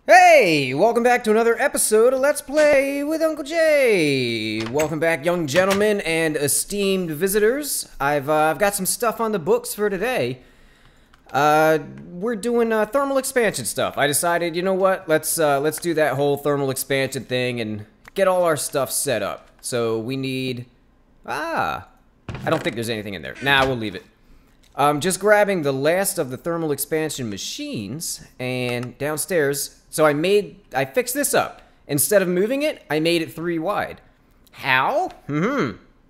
Hey, welcome back to another episode of Let's Play with Uncle Jay. Welcome back, young gentlemen and esteemed visitors. I've got some stuff on the books for today. We're doing thermal expansion stuff. I decided, you know what? Let's do that whole thermal expansion thing and get all our stuff set up. So we need I don't think there's anything in there. Nah, we'll leave it. Just grabbing the last of the thermal expansion machines and downstairs. So I fixed this up. Instead of moving it, I made it 3 wide. How?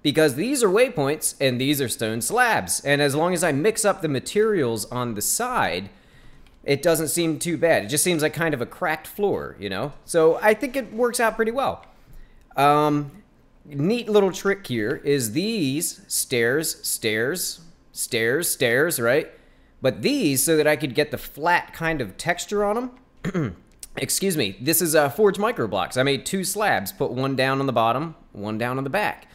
Because these are waypoints and these are stone slabs. And as long as I mix up the materials on the side, it doesn't seem too bad. It just seems like kind of a cracked floor, you know? So I think it works out pretty well. Neat little trick here is these stairs, right? But these, so that I could get the flat kind of texture on them. Excuse me, this is Forge Micro Blocks. I made 2 slabs, put one down on the bottom, one down on the back.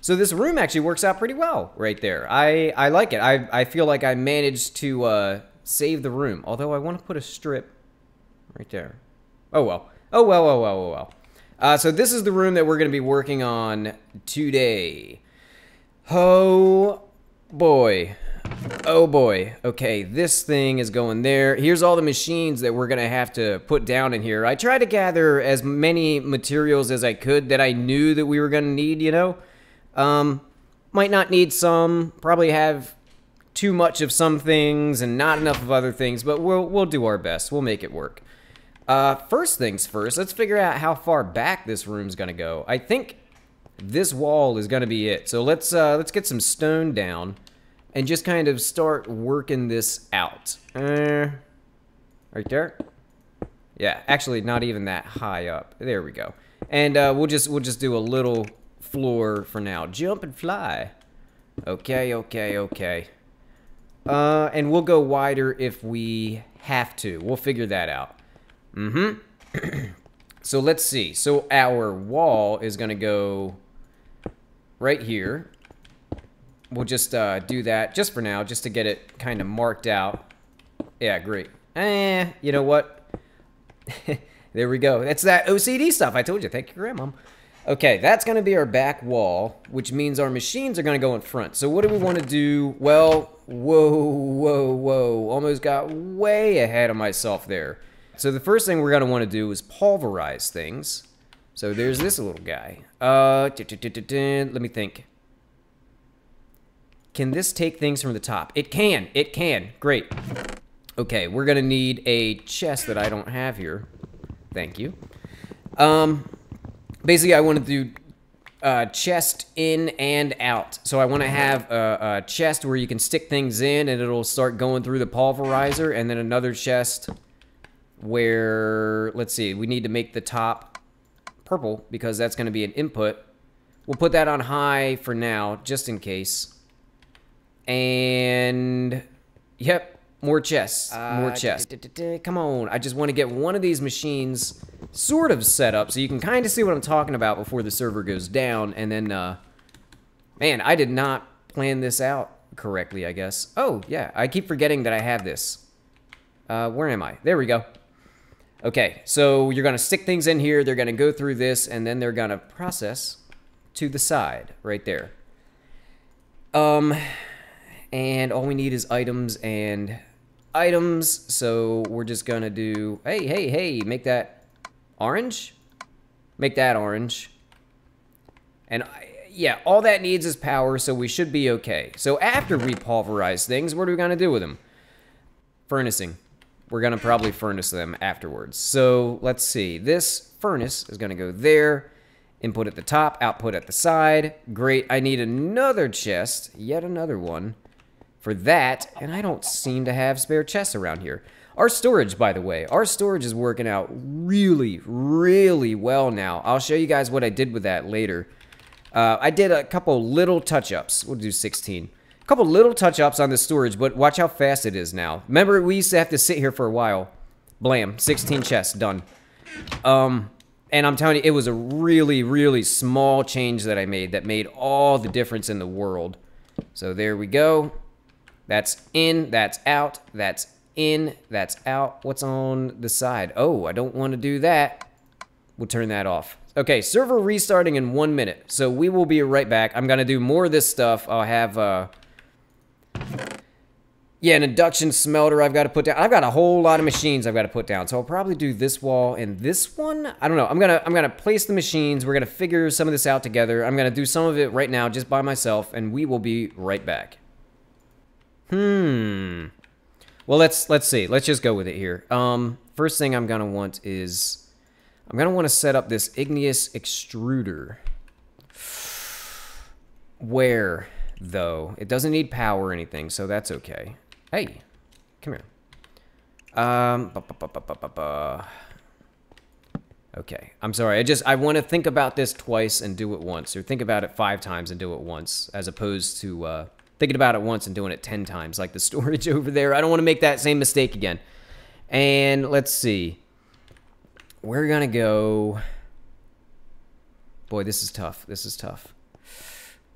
So this room actually works out pretty well right there. I like it. I feel like I managed to save the room. Although I want to put a strip right there. Oh well. Oh well. So this is the room that we're going to be working on today. Oh boy. Oh boy. Okay, this thing is going there. Here's all the machines that we're gonna have to put down in here. I tried to gather as many materials as I could that I knew that we were gonna need, you know? Might not need some, probably have too much of some things and not enough of other things, but we'll do our best. We'll make it work. First things first, let's figure out how far back this room's gonna go. I think this wall is gonna be it. So let's get some stone down and just kind of start working this out. Right there? Yeah, actually not even that high up. There we go. And we'll just do a little floor for now. Jump and fly. Okay. And we'll go wider if we have to. We'll figure that out. So let's see. So our wall is gonna go right here. We'll just do that just for now, just to get it kind of marked out. Yeah, great. You know what? There we go. That's that OCD stuff. I told you. Thank you, Grandma. Okay, that's going to be our back wall, which means our machines are going to go in front. So what do we want to do? Well, whoa. Almost got way ahead of myself there. So the first thing we're going to want to do is pulverize things. So there's this little guy. Let me think. Can this take things from the top? It can. Great. Okay, we're gonna need a chest that I don't have here. Thank you. Basically, I want to do chest in and out. So I want to have a chest where you can stick things in and it'll start going through the pulverizer, and then another chest where, let's see, we need to make the top purple because that's going to be an input. We'll put that on high for now, just in case. And yep, more chests. Come on, I just want to get one of these machines sort of set up so you can kind of see what I'm talking about before the server goes down. And then man, I did not plan this out correctly, I guess. Oh yeah, I keep forgetting that I have this. Where am I? There we go. Okay, so you're gonna stick things in here, they're gonna go through this, and then they're gonna process to the side right there. And all we need is items and items. So we're just gonna do, hey, make that orange. Make that orange. And yeah, all that needs is power, so we should be okay. So after we pulverize things, what are we gonna do with them? Furnacing. We're gonna probably furnace them afterwards. So let's see. This furnace is gonna go there. Input at the top, output at the side. Great, I need another chest, yet another one. For that, and I don't seem to have spare chests around here. Our storage, by the way, our storage is working out really well now. I'll show you guys what I did with that later. I did a couple little touch-ups. We'll do 16. A couple little touch-ups on the storage, but watch how fast it is now. Remember, we used to have to sit here for a while. Blam, 16 chests, done. And I'm telling you, it was a really small change that I made that made all the difference in the world. So there we go. That's in, that's out, that's in, that's out. What's on the side? Oh, I don't want to do that. We'll turn that off. Okay, server restarting in 1 minute. So we will be right back. I'm going to do more of this stuff. I'll have, yeah, an induction smelter I've got to put down. I've got a whole lot of machines I've got to put down. So I'll probably do this wall and this one. I don't know. I'm gonna place the machines. We're going to figure some of this out together. I'm going to do some of it right now just by myself, and we will be right back. Well, let's see. Let's just go with it here. First thing I'm going to want is... I'm going to want to set up this igneous extruder. Where, though? It doesn't need power or anything, so that's okay. Hey, come here. Okay, I'm sorry. I want to think about this twice and do it once, or think about it 5 times and do it once, as opposed to thinking about it once and doing it 10 times, like the storage over there. I don't want to make that same mistake again. And let's see. We're gonna go... Boy, this is tough. This is tough.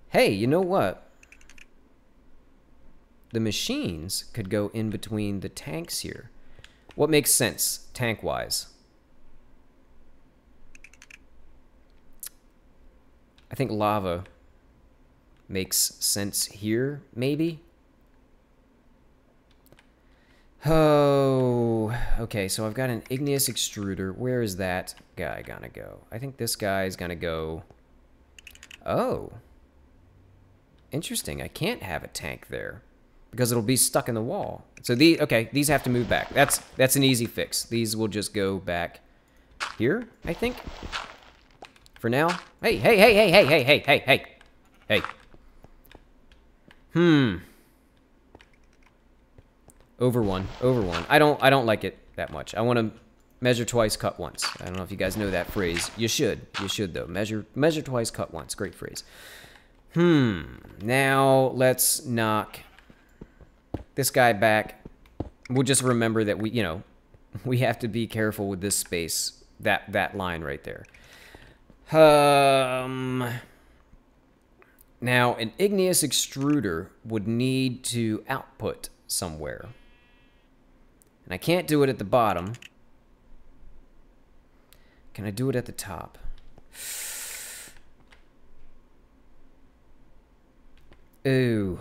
Hey, you know what? The machines could go in between the tanks here. What makes sense, tank-wise? I think lava makes sense here, maybe? Oh, okay, so I've got an igneous extruder. Where is that guy gonna go? I think this guy's gonna go... Oh. Interesting, I can't have a tank there, because it'll be stuck in the wall. So these have to move back. That's an easy fix. These will just go back here, I think. For now. Hey. Over one. I don't like it that much. I want to measure twice, cut once. I don't know if you guys know that phrase. You should though. Measure twice, cut once. Great phrase. Now let's knock this guy back. We'll just remember that we have to be careful with this space. That line right there. Now an igneous extruder would need to output somewhere. And I can't do it at the bottom. Can I do it at the top? Ooh.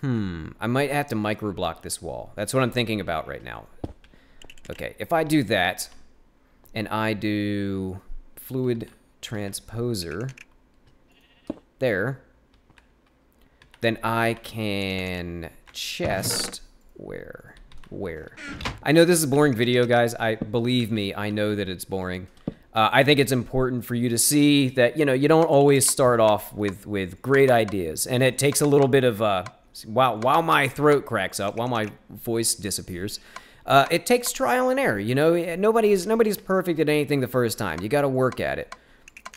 I might have to microblock this wall. That's what I'm thinking about right now. Okay, if I do that, and I do fluid transposer there, then I can chest where? I know this is a boring video, guys. Believe me, I know that it's boring. I think it's important for you to see that, you don't always start off with great ideas. And it takes a little bit of, while my throat cracks up, while my voice disappears, it takes trial and error, Nobody's perfect at anything the first time. You got to work at it.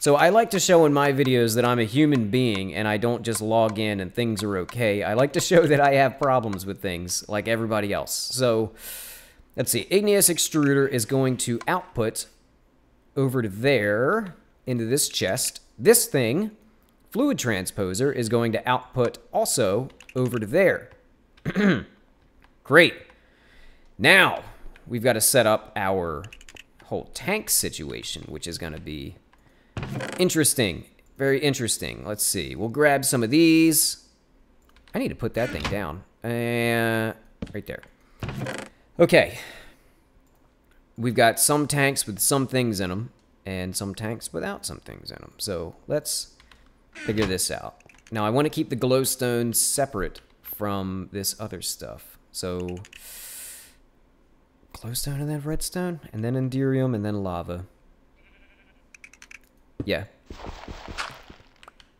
So I like to show in my videos that I'm a human being and I don't just log in and things are okay. I like to show that I have problems with things like everybody else. So let's see. Igneous extruder is going to output over to there into this chest. This thing, fluid transposer, is going to output also over to there. Great. Now we've got to set up our whole tank situation, which is going to be interesting. Very interesting. Let's see. We'll grab some of these. I need to put that thing down. Right there. Okay. We've got some tanks with some things in them, and some tanks without some things in them. So let's figure this out. Now I want to keep the glowstone separate from this other stuff. So glowstone and then redstone, and then enderium, and then lava. Yeah.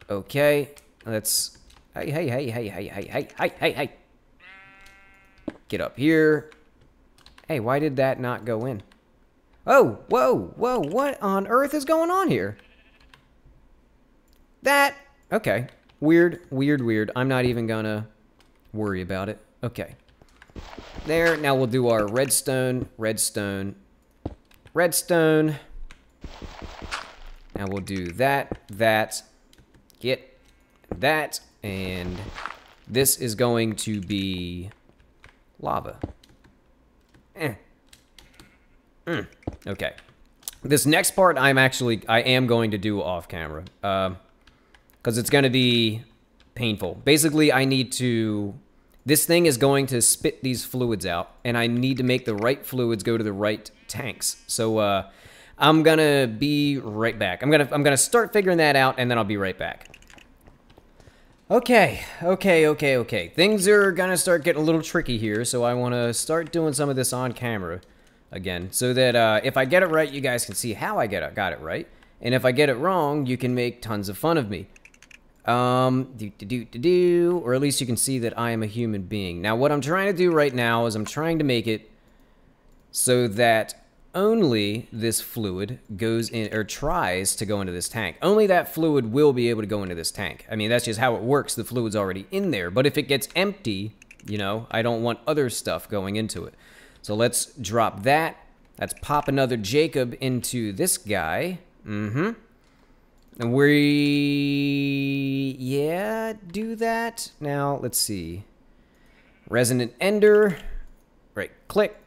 Okay, let's... Hey. Get up here. Hey, why did that not go in? Oh, whoa, what on earth is going on here? Okay. Weird. I'm not even gonna worry about it. Okay. There, now we'll do our redstone. Now we'll do that, get that, and This is going to be lava. Okay. This next part I am going to do off camera. Because it's going to be painful. Basically, this thing is going to spit these fluids out, and I need to make the right fluids go to the right tanks. So, I'm going to be right back. I'm going to start figuring that out, and then I'll be right back. Okay. Things are going to start getting a little tricky here, so I want to start doing some of this on camera again, so that if I get it right, you guys can see how I got it right. And if I get it wrong, you can make tons of fun of me. Or at least you can see that I am a human being. Now, what I'm trying to do right now is I'm trying to make it so that only this fluid goes in, or tries to go into this tank. Only that fluid will be able to go into this tank. I mean, that's just how it works. The fluid's already in there. But if it gets empty, you know, I don't want other stuff going into it. So let's drop that. Let's pop another Jacob into this guy. And do that. Now, let's see. Resonant Ender. Right, click.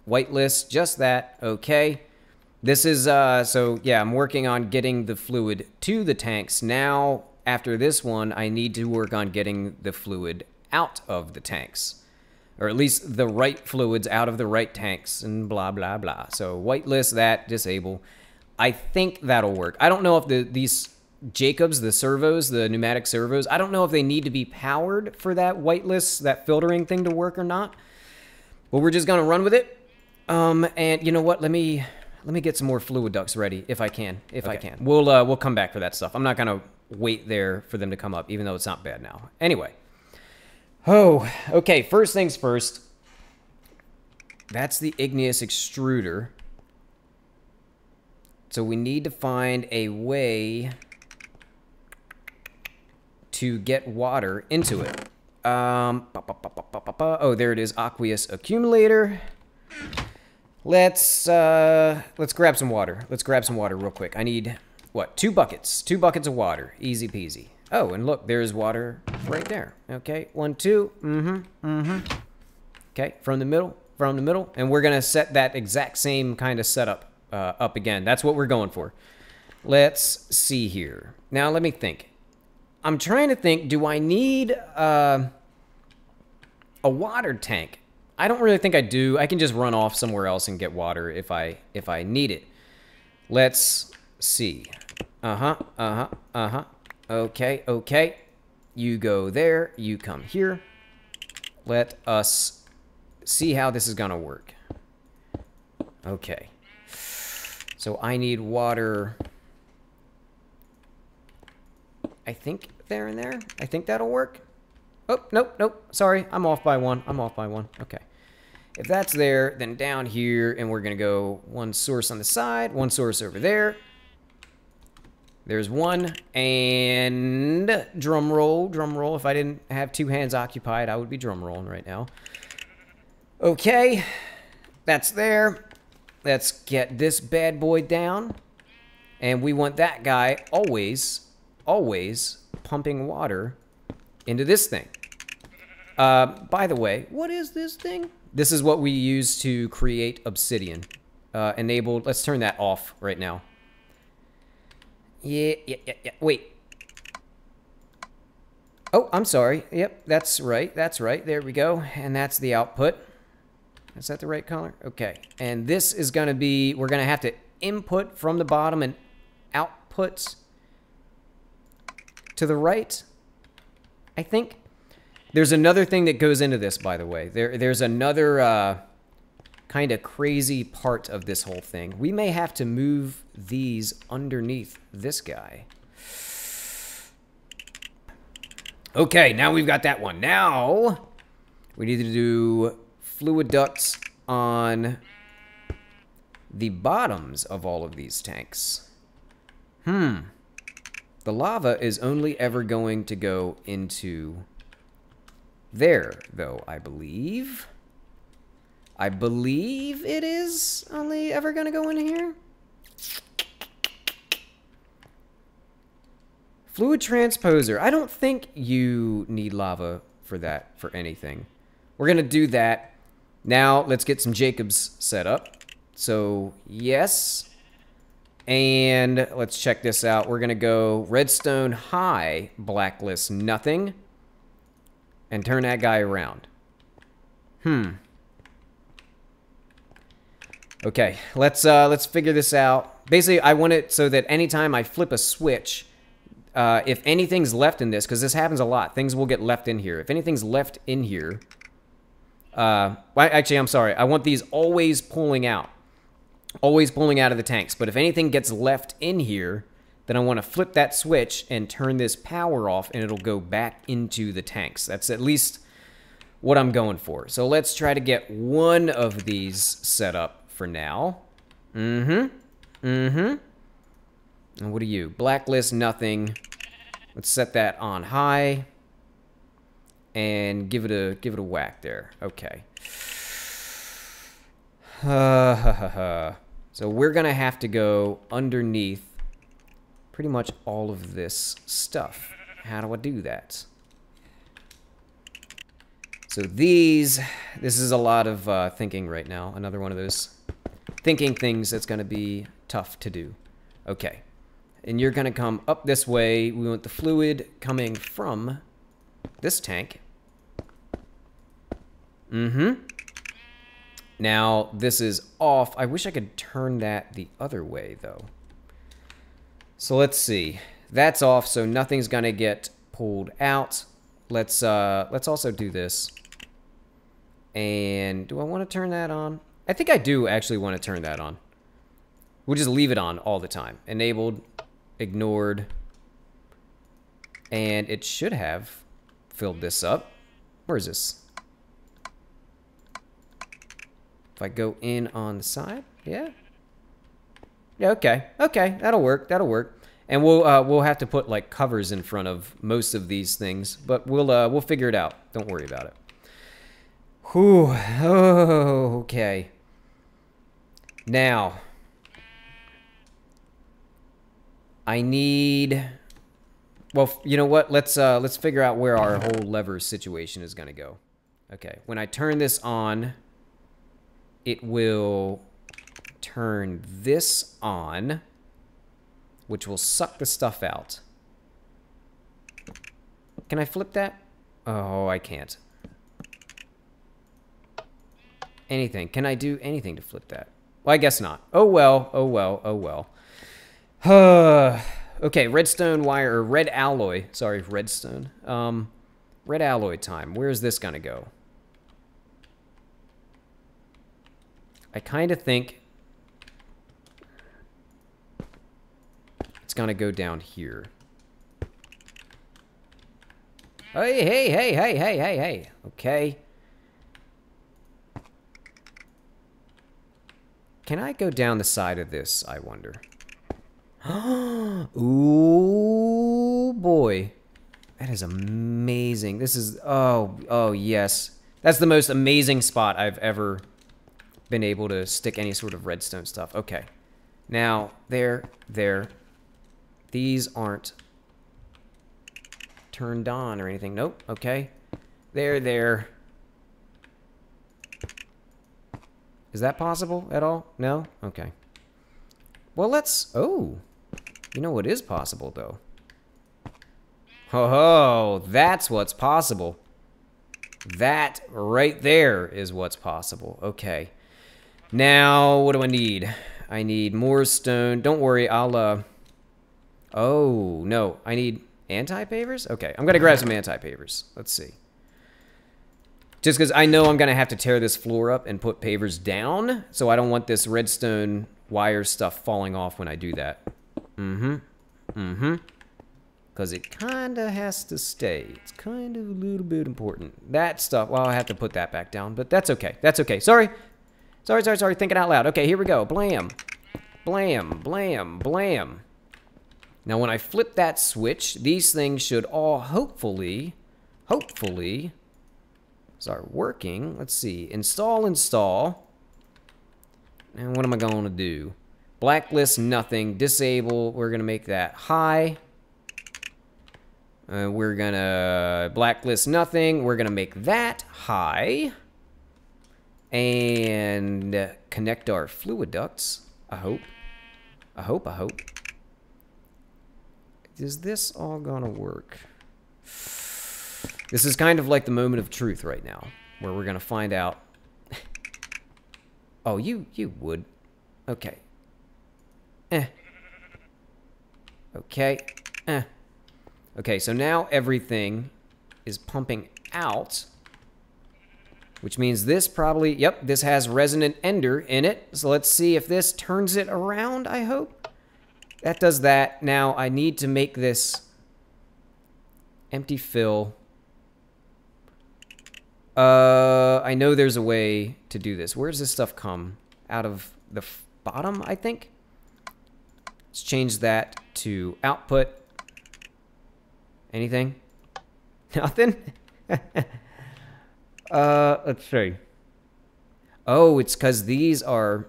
Whitelist, just that. Okay. This is, so yeah, I'm working on getting the fluid to the tanks. Now, after this one, I need to work on getting the fluid out of the tanks. Or at least the right fluids out of the right tanks and blah, blah, blah. So whitelist that, disable. I think that'll work. I don't know if these Jacobs, the servos, the pneumatic servos, I don't know if they need to be powered for that whitelist, that filtering thing to work or not. But we're just gonna run with it. And you know what? Let me get some more fluid ducts ready if I can. I can. We'll come back for that stuff. I'm not gonna wait there for them to come up, even though it's not bad now. Anyway. Oh, okay. First things first. That's the igneous extruder. So we need to find a way to get water into it. Oh, there it is, aqueous accumulator. Let's grab some water. Let's grab some water real quick. I need, what, 2 buckets. 2 buckets of water. Easy peasy. Oh, and look, there's water right there. Okay, 1, 2. Okay, from the middle. And we're gonna set that exact same kind of setup up again. That's what we're going for. Let's see here. Now, let me think. I'm trying to think, do I need a water tank? I don't really think I do. I can just run off somewhere else and get water if I need it. Let's see. Okay. You go there. You come here. Let us see how this is gonna work. Okay. So I need water. I think there and there. I think that'll work. Oh, nope. Sorry, I'm off by one. Okay. If that's there, then down here, and we're going to go 1 source on the side, 1 source over there. There's 1, and drum roll. If I didn't have 2 hands occupied, I would be drum rolling right now. Okay, that's there. Let's get this bad boy down. And we want that guy always pumping water into this thing. By the way, what is this thing? This is what we use to create obsidian. Enabled. Let's turn that off right now. Yeah. Wait. Oh, I'm sorry. Yep, that's right. There we go. And that's the output. Is that the right color? Okay. And this is going to be, we're going to have to input from the bottom and output to the right, I think. There's another thing that goes into this, by the way. There's another kind of crazy part of this whole thing. We may have to move these underneath this guy. Okay, now we've got that one. Now, we need to do fluid ducts on the bottoms of all of these tanks. The lava is only ever going to go into there, though, I believe. I believe it is only ever going to go in here. Fluid transposer. I don't think you need lava for that, for anything. We're going to do that. Now, let's get some Jacobs set up. So, yes. And let's check this out. We're going to go redstone high, blacklist nothing. And turn that guy around. Okay, let's figure this out. Basically, I want it so that anytime I flip a switch, if anything's left in this, because this happens a lot, things will get left in here. If anything's left in here, actually, I'm sorry. I want these always pulling out of the tanks. But if anything gets left in here, then I want to flip that switch and turn this power off, and it'll go back into the tanks. That's at least what I'm going for. So let's try to get one of these set up for now. And what are you? Blacklist nothing. Let's set that on high and give it a whack there. Okay. So we're gonna have to go underneath pretty much all of this stuff. How do I do that? So this is a lot of thinking right now. Another one of those thinking things that's gonna be tough to do. Okay. And you're gonna come up this way. We want the fluid coming from this tank. Now, this is off. I wish I could turn that the other way, though. So let's see. That's off, so nothing's gonna get pulled out. Let's also do this. And do I want to turn that on? I think I do actually want to turn that on. We'll just leave it on all the time. Enabled, ignored, and it should have filled this up. Where is this? If I go in on the side, yeah. Yeah, okay. Okay, that'll work. That'll work. And we'll have to put like covers in front of most of these things, but we'll figure it out. Don't worry about it. Whew. Oh, okay. Now, I need. Well, you know what? Let's figure out where our whole lever situation is gonna go. Okay. When I turn this on, it will turn this on, which will suck the stuff out. Can I flip that? Oh, I can't. Anything. Can I do anything to flip that? Well, I guess not. Oh well, oh well, oh well. Okay, redstone wire, or red alloy. Sorry, redstone. Red alloy time. Where is this gonna go? I kind of think it's gonna go down here. Hey, hey, hey, hey, hey, hey, hey. Okay. Can I go down the side of this, I wonder? Ooh, boy. That is amazing. This is, oh, yes. That's the most amazing spot I've ever been able to stick any sort of redstone stuff. Okay. Now, there. These aren't turned on or anything. Nope. Okay. There. Is that possible at all? No? Okay. Well, let's... Oh. You know what is possible, though? Oh, that's what's possible. That right there is what's possible. Okay. Now, what do I need? I need more stone. Don't worry, I'll, Oh, no. I need anti-pavers? Okay, I'm gonna grab some anti-pavers. Let's see. Just because I know I'm going to have to tear this floor up and put pavers down, so I don't want this redstone wire stuff falling off when I do that. Because it kind of has to stay. It's kind of a little bit important. That stuff, well, I have to put that back down, but that's okay. That's okay. Sorry. Sorry. Thinking out loud. Okay, here we go. Blam. Blam, blam, blam. Now, when I flip that switch, these things should all hopefully start working. Let's see. Install. And what am I going to do? Blacklist nothing. Disable. We're going to make that high. We're gonna blacklist nothing. We're gonna make that high. And connect our fluid ducts. I hope. Is this all gonna work? This is kind of like the moment of truth right now, where we're gonna find out. Oh, you would. Okay. Okay. Okay, so now everything is pumping out, which means this probably, yep, this has resonant ender in it. So let's see if this turns it around, I hope. That does that. Now I need to make this empty fill. I know there's a way to do this. Where does this stuff come? Out of the bottom, I think? Let's change that to output. Anything? Nothing? Let's see. Oh, it's because these are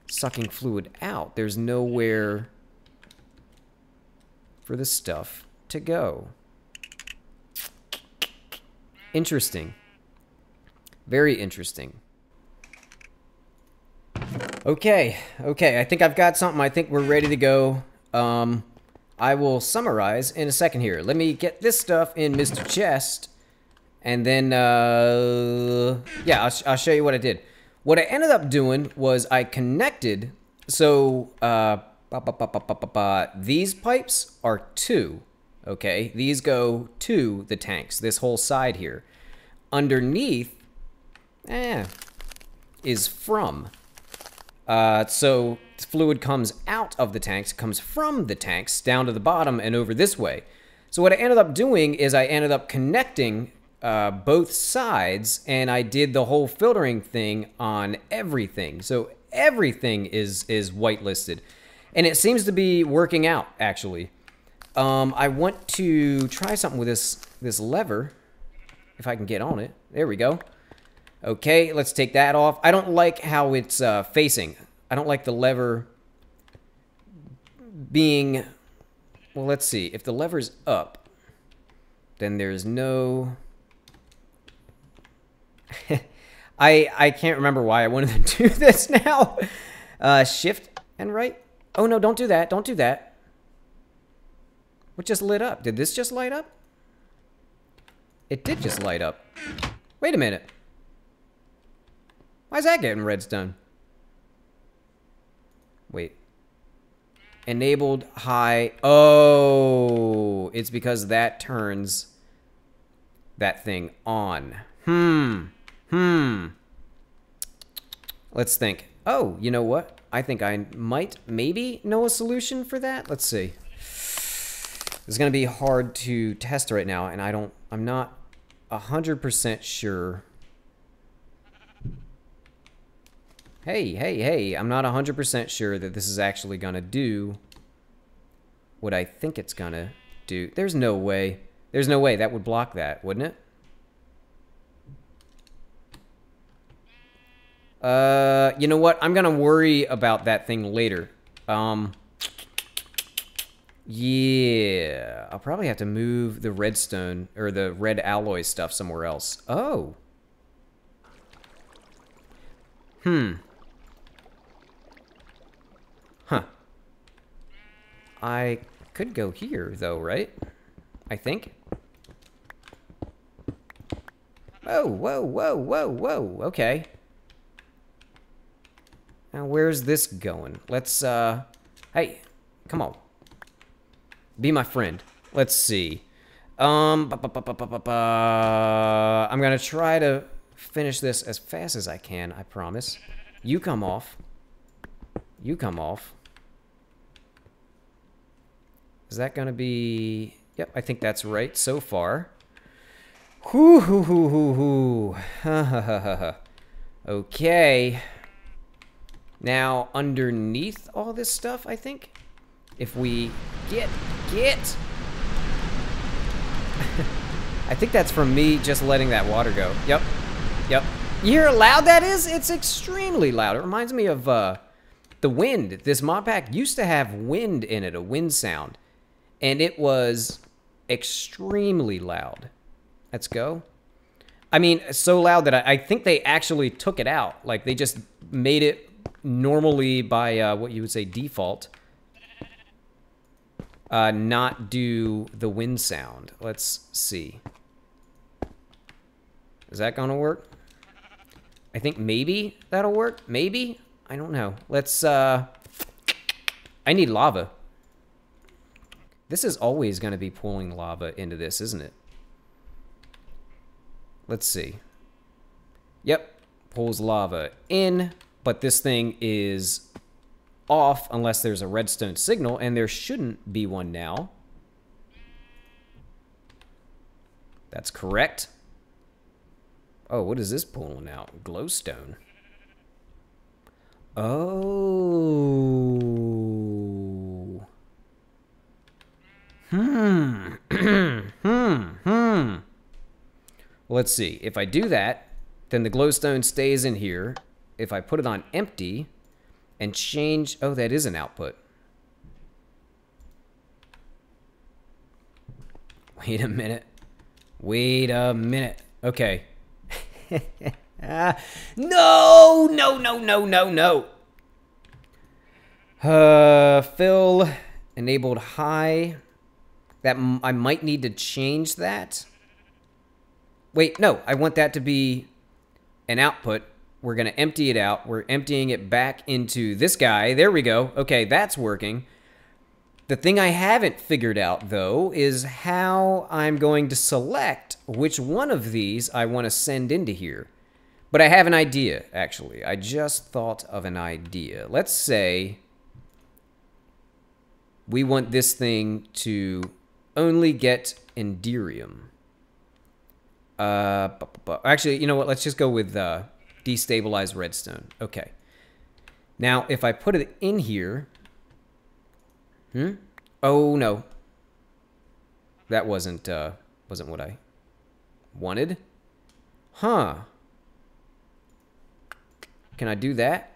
sucking fluid out. There's nowhere for the stuff to go. Interesting. Very interesting. Okay, I think I've got something. I think we're ready to go. I will summarize in a second here. Let me get this stuff in Mr. Chest, and then, yeah, I'll show you what I did. What I ended up doing was I connected, so, these pipes are 2, okay? These go to the tanks, this whole side here. Underneath, is from. So fluid comes out of the tanks, comes from the tanks down to the bottom and over this way. So what I ended up doing is I ended up connecting both sides, and I did the whole filtering thing on everything. So everything is whitelisted, and it seems to be working out actually. I want to try something with this lever, if I can get on it. There we go. Okay, let's take that off. I don't like how it's facing. I don't like the lever being... Well, let's see. If the lever's up, then there's no... I can't remember why I wanted to do this now. Shift and right? Oh, no, don't do that. Don't do that. What just lit up? Did this just light up? It did just light up. Wait a minute. Why is that getting redstone? Wait. Enabled high. Oh, it's because that turns that thing on. Let's think. Oh, you know what? I think I might maybe know a solution for that. Let's see. It's going to be hard to test right now, and I'm not 100% sure. Hey, I'm not 100% sure that this is actually going to do what I think it's going to do. There's no way. There's no way that would block that, wouldn't it? You know what? I'm going to worry about that thing later. Yeah. I'll probably have to move the redstone, or the red alloy stuff somewhere else. Oh. Huh. I could go here, though, right? I think. Whoa. Okay. Now, where's this going? Let's, hey, come on. Be my friend. Let's see. I'm gonna try to finish this as fast as I can, I promise. You come off. You come off. Is that gonna be... Yep, I think that's right so far. Okay. Now, underneath all this stuff, I think, if we get... I think that's from me just letting that water go. Yep. You hear how loud that is? It's extremely loud. It reminds me of the wind. This mod pack used to have wind in it, a wind sound. And it was extremely loud. Let's go. I mean, so loud that I think they actually took it out. Like, they just made it normally by what you would say default. Not do the wind sound. Let's see. Is that gonna work? I think maybe that'll work. Maybe? I don't know. Let's, I need lava. This is always gonna be pulling lava into this, isn't it? Let's see. Yep, pulls lava in, but this thing is off unless there's a redstone signal, and there shouldn't be one now. That's correct. Oh, what is this pulling out? Glowstone. Oh. Well, let's see. If I do that, then the glowstone stays in here. If I put it on empty and change... Oh, that is an output. Wait a minute. Wait a minute. Okay. No! No, no, no, no, no. Fill enabled high. That I might need to change that. Wait, no. I want that to be an output. We're going to empty it out. We're emptying it back into this guy. There we go. Okay, that's working. The thing I haven't figured out, though, is how I'm going to select which one of these I want to send into here. But I have an idea, actually. I just thought of an idea. Let's say we want this thing to only get Enderium. Actually, you know what? Let's just go with destabilized redstone. Okay. Now, if I put it in here... Oh, no. That wasn't what I wanted. Huh. Can I do that?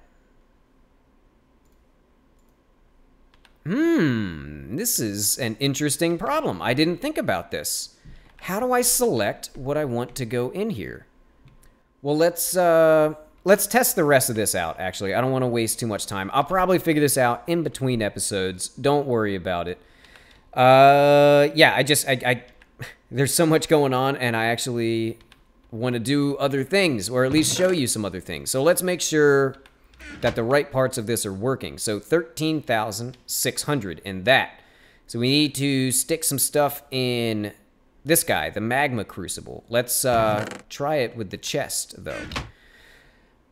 This is an interesting problem. I didn't think about this. How do I select what I want to go in here? Well, let's test the rest of this out, actually. I don't want to waste too much time. I'll probably figure this out in between episodes. Don't worry about it. Yeah, there's so much going on, and I actually want to do other things, or at least show you some other things. So let's make sure that the right parts of this are working. So 13,600 in that. So we need to stick some stuff in this guy, the magma crucible. Let's try it with the chest, though.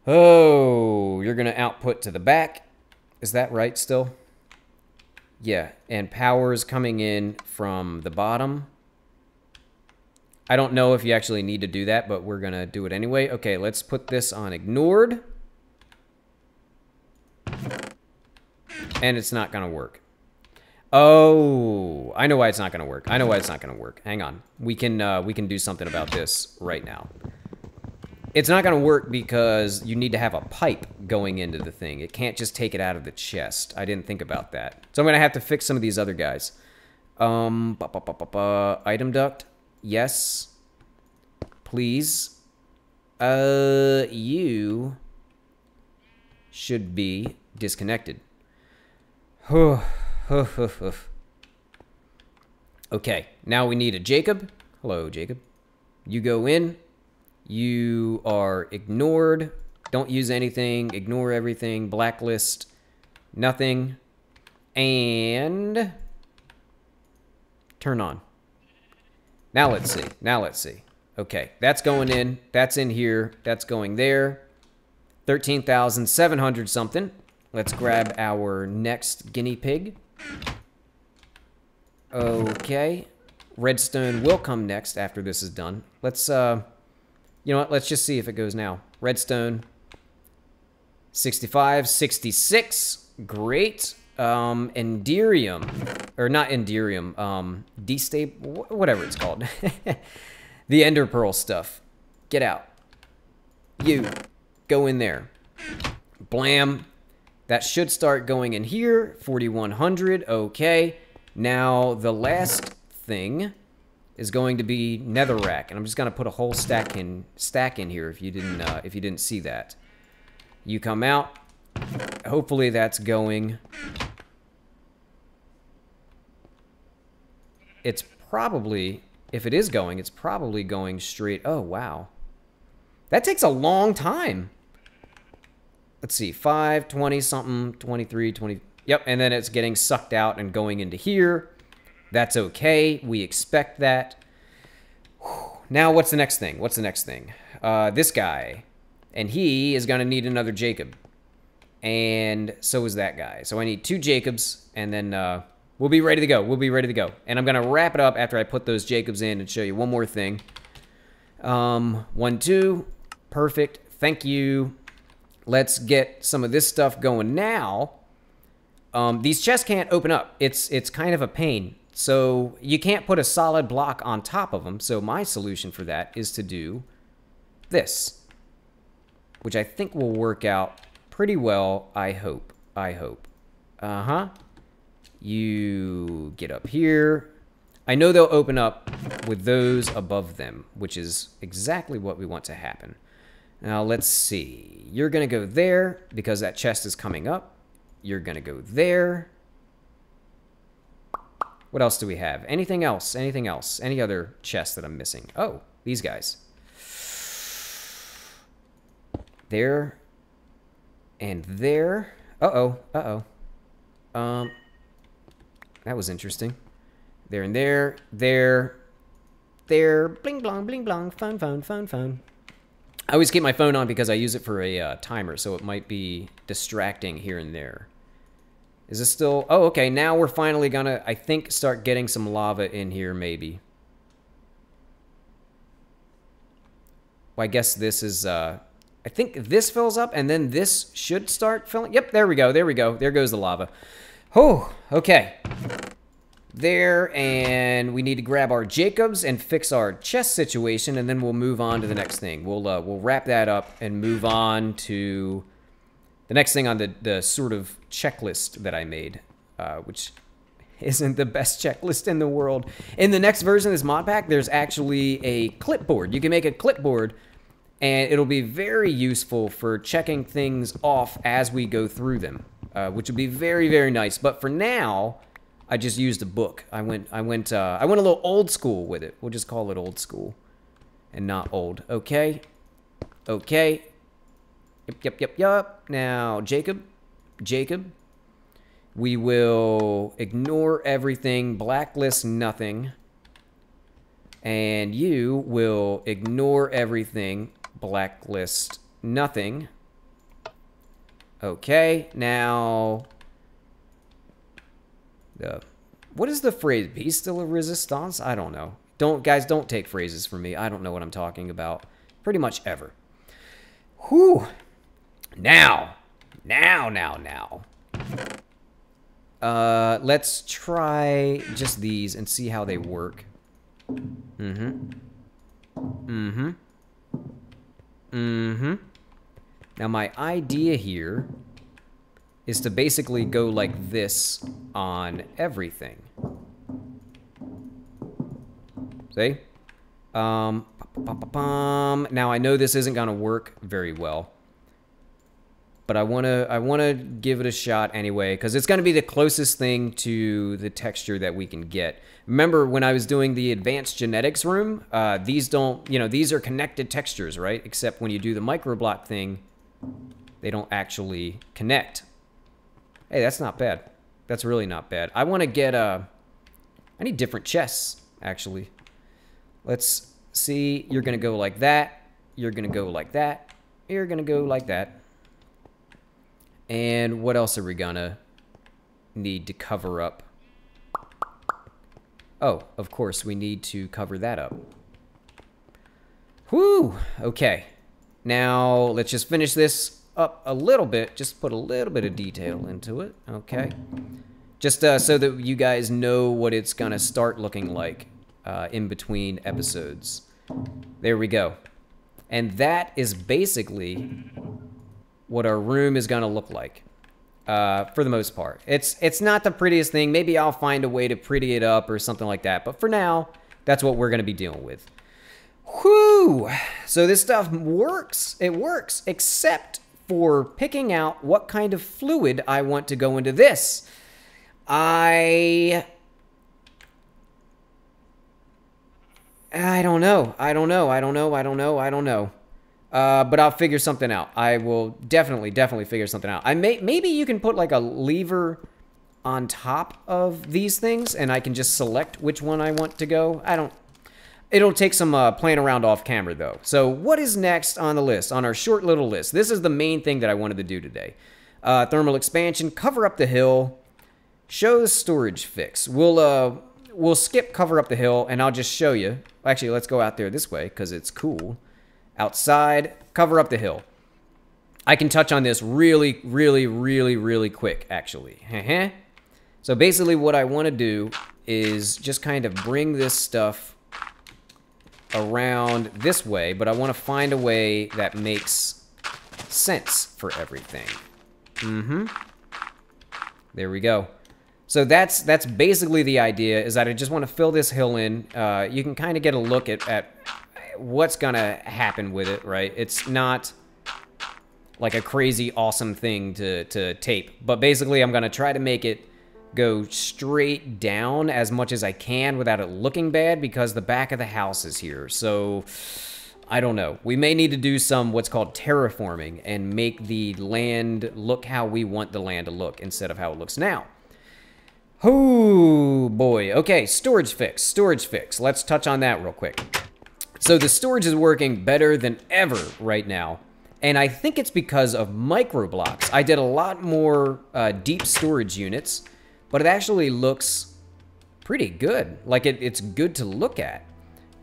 Oh, you're going to output to the back. Is that right still? Yeah, and power's coming in from the bottom. I don't know if you actually need to do that, but we're going to do it anyway. Okay, let's put this on ignored. And it's not going to work. Oh, I know why it's not going to work. I know why it's not going to work. Hang on. We can do something about this right now. It's not going to work because you need to have a pipe going into the thing. It can't just take it out of the chest. I didn't think about that. So I'm going to have to fix some of these other guys. Item duct. Yes. Please. You should be disconnected. Okay, now we need a Jacob. Hello, Jacob. You go in. You are ignored. Don't use anything. Ignore everything. Blacklist. Nothing. And turn on. Now let's see. Now let's see. Okay, that's going in. That's in here. That's going there. 13,700 something. Let's grab our next guinea pig. Okay. Redstone will come next after this is done. Let's, you know what? Let's just see if it goes now. Redstone. 65, 66. Great. Enderium. Or not Enderium. Whatever it's called. The Ender Pearl stuff. Get out. You. Go in there. Blam. That should start going in here. 4,100. Okay. Now, the last thing is going to be netherrack, and I'm just gonna put a whole stack in here if you didn't see that. You come out. Hopefully that's going. It's probably, if it is going, it's probably going straight. Oh wow, that takes a long time. Let's see, 5, 20 something, 23, 20. Yep, and then it's getting sucked out and going into here. That's okay. We expect that. Now, what's the next thing? What's the next thing? This guy. And he is going to need another Jacob. And so is that guy. So I need 2 Jacobs, and then we'll be ready to go. We'll be ready to go. And I'm going to wrap it up after I put those Jacobs in and show you one more thing. 1, 2. Perfect. Thank you. Let's get some of this stuff going now. These chests can't open up. It's kind of a pain. So you can't put a solid block on top of them. So my solution for that is to do this, which I think will work out pretty well. I hope. You get up here. I know they'll open up with those above them, which is exactly what we want to happen. Now, let's see. You're going to go there because that chest is coming up. You're going to go there. What else do we have? Anything else? Anything else? Any other chests that I'm missing? Oh, these guys. There. And there. Uh-oh. Uh-oh. That was interesting. There and there. There. There. Bling, blong, bling, blong. Phone, phone, phone, phone. I always keep my phone on because I use it for a timer, so it might be distracting here and there. Is this still... Oh, okay. Now we're finally gonna, I think, start getting some lava in here, maybe. Well, I guess this is... I think this fills up, and then this should start filling... Yep, there we go. There we go. There goes the lava. Oh, okay. There, and we need to grab our Jacobs and fix our chest situation, and then we'll move on to the next thing. We'll wrap that up and move on to the next thing on the sort of checklist that I made, which isn't the best checklist in the world. In the next version of this mod pack, there's actually a clipboard. You can make a clipboard, and it'll be very useful for checking things off as we go through them, which would be very, very nice. But for now, I just used a book. I went a little old school with it. We'll just call it old school and not old. Okay. Okay. Yep. Now, Jacob. We will ignore everything, blacklist nothing. And you will ignore everything, blacklist nothing. Okay. Now... what is the phrase? Piece de la resistance? I don't know. Guys, don't take phrases from me. I don't know what I'm talking about. Pretty much ever. Whew. Now. Let's try just these and see how they work. Now, my idea here is to basically go like this on everything. See? Now, I know this isn't going to work very well, but I want to give it a shot anyway, because it's going to be the closest thing to the texture that we can get. Remember, when I was doing the advanced genetics room, these don't, these are connected textures, right? Except when you do the microblock thing, they don't actually connect. Hey, that's not bad. That's really not bad. I want to get, I need different chests, actually. Let's see. You're going to go like that. You're going to go like that. You're going to go like that. And what else are we going to need to cover up? Oh, of course, we need to cover that up. Whew. Okay. Now, let's just finish this up a little bit. Just put a little bit of detail into it. Okay. Just so that you guys know what it's going to start looking like in between episodes. There we go. And that is basically what our room is going to look like for the most part. It's not the prettiest thing. Maybe I'll find a way to pretty it up or something like that. But for now, That's what we're going to be dealing with. Whew! So this stuff works. It works, except for picking out what kind of fluid I want to go into this. I don't know. But I'll figure something out. I will definitely figure something out. Maybe you can put like a lever on top of these things, and I can just select which one I want to go. It'll take some playing around off camera, though. So what is next on the list, on our short little list? This is the main thing that I wanted to do today. Thermal expansion, cover up the hill, show the storage fix. We'll skip cover up the hill, and I'll just show you. Actually, let's go out there this way, because it's cool. Outside, cover up the hill. I can touch on this really quick, actually. So basically what I want to do is just kind of bring this stuff around this way, but I want to find a way that makes sense for everything. There we go. So that's basically the idea, is that I just want to fill this hill in. You can kind of get a look at what's gonna happen with it, right? It's not like a crazy awesome thing to tape, but basically I'm gonna try to make it go straight down as much as I can without it looking bad, because the back of the house is here. So I don't know, we may need to do some what's called terraforming and make the land look how we want the land to look instead of how it looks now. Oh boy. Okay, storage fix. Let's touch on that real quick. So the storage is working better than ever right now, and I think it's because of microblocks. I did a lot more deep storage units, but it actually looks pretty good. Like it's good to look at.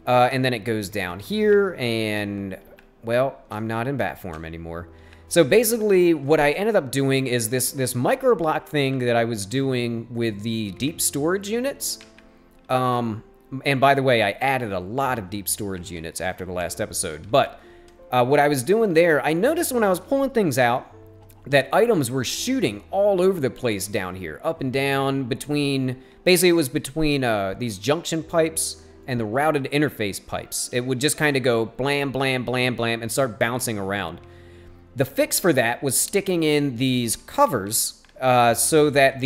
And then it goes down here, and well, I'm not in bat form anymore. So basically what I ended up doing is this microblock thing that I was doing with the deep storage units. And by the way, I added a lot of deep storage units after the last episode. But what I was doing there, I noticed when I was pulling things out that items were shooting all over the place down here. Up and down, between... Basically, it was between these junction pipes and the routed interface pipes. It would just kind of go blam, blam, blam, blam, and start bouncing around. The fix for that was sticking in these covers... so that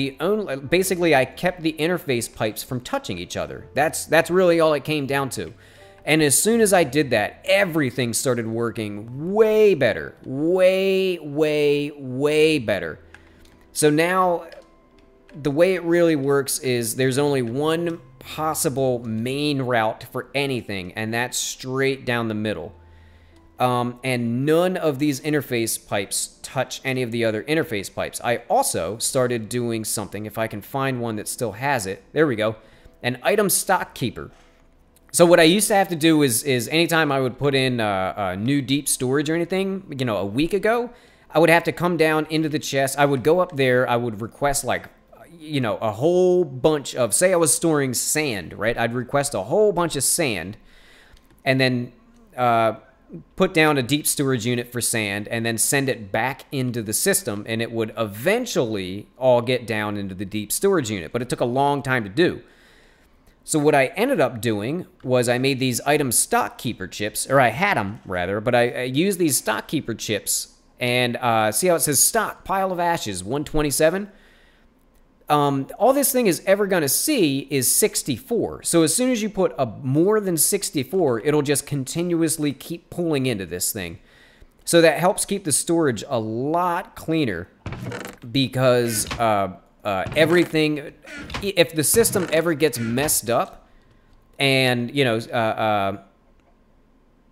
basically I kept the interface pipes from touching each other. That's really all it came down to. And as soon as I did that, everything started working way better. Way better. So now, the way it really works is there's only one possible main route for anything, and that's straight down the middle. And none of these interface pipes touch any of the other interface pipes. I also started doing something, if I can find one that still has it. There we go. An item stock keeper. So what I used to have to do is anytime I would put in a new deep storage or anything, you know, a week ago, I would have to come down into the chest. I would go up there. I would request like, you know, a whole bunch of, say I was storing sand, right? I'd request a whole bunch of sand and then, put down a deep storage unit for sand and then send it back into the system, and it would eventually all get down into the deep storage unit, but it took a long time to do. So what I ended up doing was I made these item stock keeper chips, or I had them rather, but I used these stock keeper chips, and see how it says stock, pile of ashes, 127? All this thing is ever going to see is 64. So as soon as you put a more than 64, it'll just continuously keep pulling into this thing. So that helps keep the storage a lot cleaner, because everything, if the system ever gets messed up and, you know,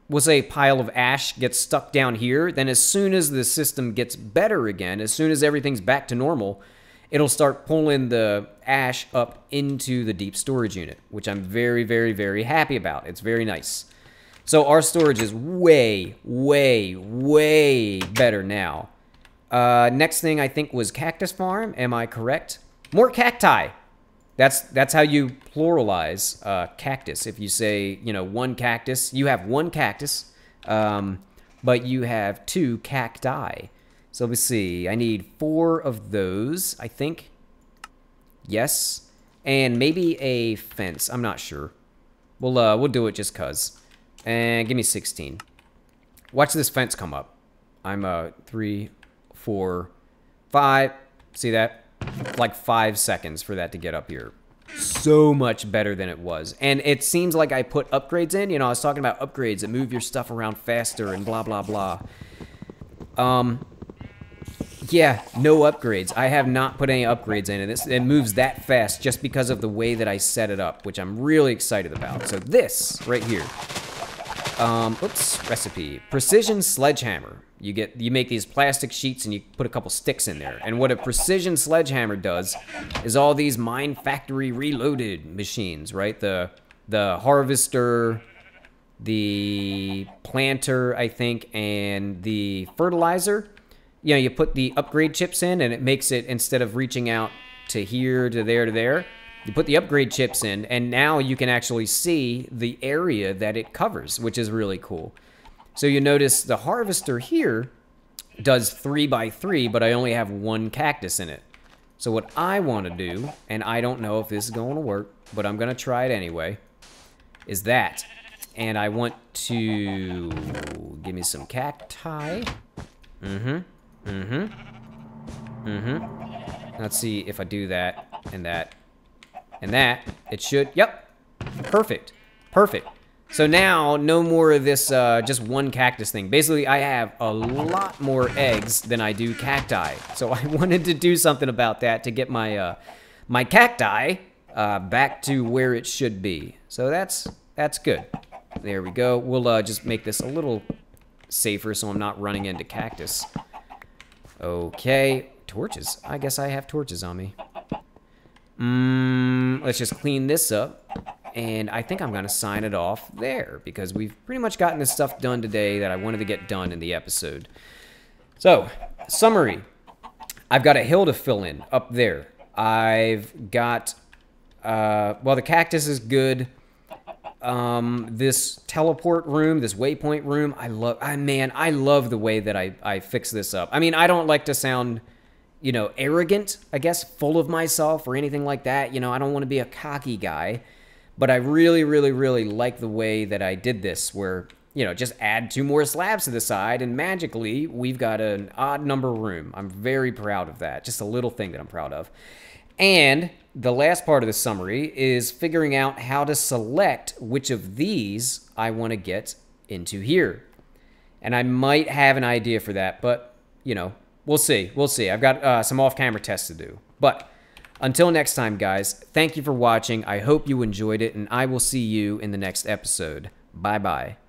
we'll say a pile of ash gets stuck down here, then as soon as the system gets better again, as soon as everything's back to normal, it'll start pulling the ash up into the deep storage unit, which I'm very happy about. It's very nice. So our storage is way better now. Next thing I think was cactus farm. Am I correct? More cacti. That's how you pluralize cactus. If you say, you know, one cactus, you have one cactus, but you have two cacti. So let me see. I need 4 of those, I think. Yes. And maybe a fence. I'm not sure. We'll do it just cuz. And give me 16. Watch this fence come up. I'm 3, 4, 5. See that? Like 5 seconds for that to get up here. So much better than it was. And it seems like I put upgrades in. You know, I was talking about upgrades that move your stuff around faster and blah, blah, blah. Yeah, no upgrades. I have not put any upgrades in it. It moves that fast just because of the way that I set it up, which I'm really excited about. So this right here. Oops, recipe. Precision sledgehammer. You make these plastic sheets and you put a couple sticks in there. And what a precision sledgehammer does is all these Mine Factory Reloaded machines, right? The harvester, the planter, I think, and the fertilizer. You know, you put the upgrade chips in and it makes it, instead of reaching out to here, to there, you put the upgrade chips in and now you can actually see the area that it covers, which is really cool. So you notice the harvester here does 3 by 3, but I only have 1 cactus in it. So what I want to do, and I don't know if this is going to work, but I'm going to try it anyway, is that. And I want to give me some cacti. Let's see if I do that and that and that. It should, yep, perfect, perfect. So now, no more of this just 1 cactus thing. Basically, I have a lot more eggs than I do cacti. So I wanted to do something about that to get my my cacti back to where it should be. So that's good. There we go. We'll just make this a little safer so I'm not running into cactus. Okay, torches. I guess I have torches on me. Let's just clean this up. And I think I'm going to sign it off there because we've pretty much gotten the stuff done today that I wanted to get done in the episode. So, summary. I've got a hill to fill in up there. I've got, well, the cactus is good. This teleport room, this waypoint room, I love the way that I fix this up. I mean, I don't like to sound, you know, arrogant, I guess, full of myself or anything like that. You know, I don't want to be a cocky guy. But I really, really, really like the way that I did this, where, you know, just add 2 more slabs to the side, and magically, we've got an odd number room. I'm very proud of that. Just a little thing that I'm proud of. And the last part of the summary is figuring out how to select which of these I want to get into here. And I might have an idea for that, but, you know, we'll see. We'll see. I've got some off-camera tests to do. But until next time, guys, thank you for watching. I hope you enjoyed it, and I will see you in the next episode. Bye-bye.